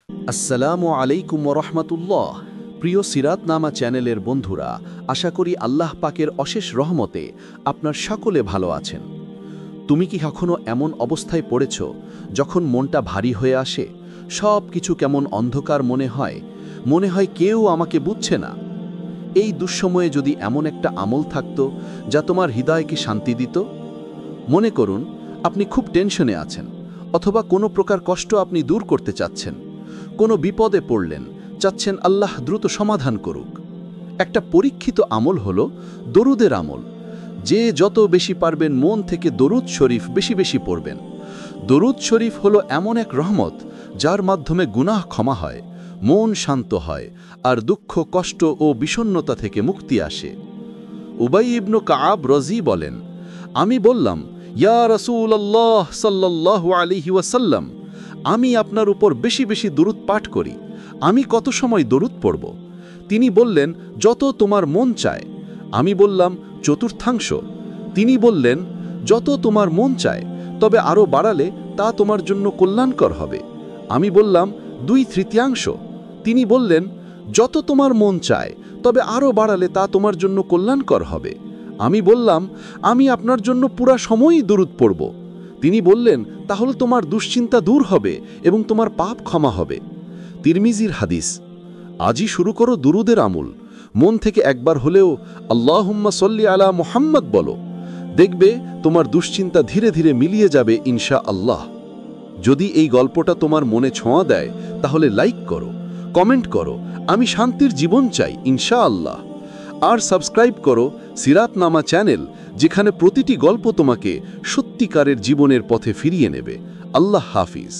আসসালামু আলাইকুম ওরহমতুল্লাহ। প্রিয় সিরাত নামা চ্যানেলের বন্ধুরা, আশা করি আল্লাহ পাকের অশেষ রহমতে আপনার সকলে ভালো আছেন। তুমি কি কখনো এমন অবস্থায় পড়েছ যখন মনটা ভারী হয়ে আসে, সব কিছু কেমন অন্ধকার মনে হয় কেউ আমাকে বুঝছে না? এই দুঃসময়ে যদি এমন একটা আমল থাকতো যা তোমার হৃদয়কে শান্তি দিত। মনে করুন আপনি খুব টেনশনে আছেন, অথবা কোনো প্রকার কষ্ট আপনি দূর করতে চাচ্ছেন, কোনো বিপদে পড়লেন, চাচ্ছেন আল্লাহ দ্রুত সমাধান করুক। একটা পরীক্ষিত আমল হলো দরুদের আমল। যে যত বেশি পারবেন মন থেকে দরুদ শরীফ বেশি বেশি পড়বেন। দরুদ শরীফ হলো এমন এক রহমত যার মাধ্যমে গুনাহ ক্ষমা হয়, মন শান্ত হয়, আর দুঃখ কষ্ট ও বিষণ্ণতা থেকে মুক্তি আসে। উবাই ইবনু কাআব রাজি বলেন, আমি বললাম, ইয়া রাসূলুল্লাহ সাল্লাল্লাহু আলাইহি ওয়াসাল্লাম, আমি আপনার উপর বেশি বেশি দরুদ পাঠ করি, আমি কত সময় দরুদ পড়ব? তিনি বললেন, যত তোমার মন চায়। আমি বললাম, চতুর্থাংশ। তিনি বললেন, যত তোমার মন চায়, তবে আরও বাড়ালে তা তোমার জন্য কল্যাণকর হবে। আমি বললাম, 2/3। তিনি বললেন, যত তোমার মন চায়, তবে আরও বাড়ালে তা তোমার জন্য কল্যাণকর হবে। আমি বললাম, আমি আপনার জন্য পুরা সময়ই দরুদ পড়ব। তিনি বললেন, তাহলে তোমার দুশ্চিন্তা দূর হবে এবং তোমার পাপ ক্ষমা হবে। তিরমিজির হাদিস। আজই শুরু করো দুরুদের আমল। মন থেকে একবার হলেও আল্লাহুম্মা সল্লি আলা মুহাম্মদ বলো। দেখবে তোমার দুশ্চিন্তা ধীরে ধীরে মিলিয়ে যাবে ইনশাআল্লাহ। যদি এই গল্পটা তোমার মনে ছোঁয়া দেয়, তাহলে লাইক করো, কমেন্ট করো, আমি শান্তির জীবন চাই ইনশাআল্লাহ। আর সাবস্ক্রাইব করো সিরাত নামা চ্যানেল, যেখানে প্রতিটি গল্প তোমাকে সত্যিকারের জীবনের পথে ফিরিয়ে নেবে। আল্লাহ হাফিজ।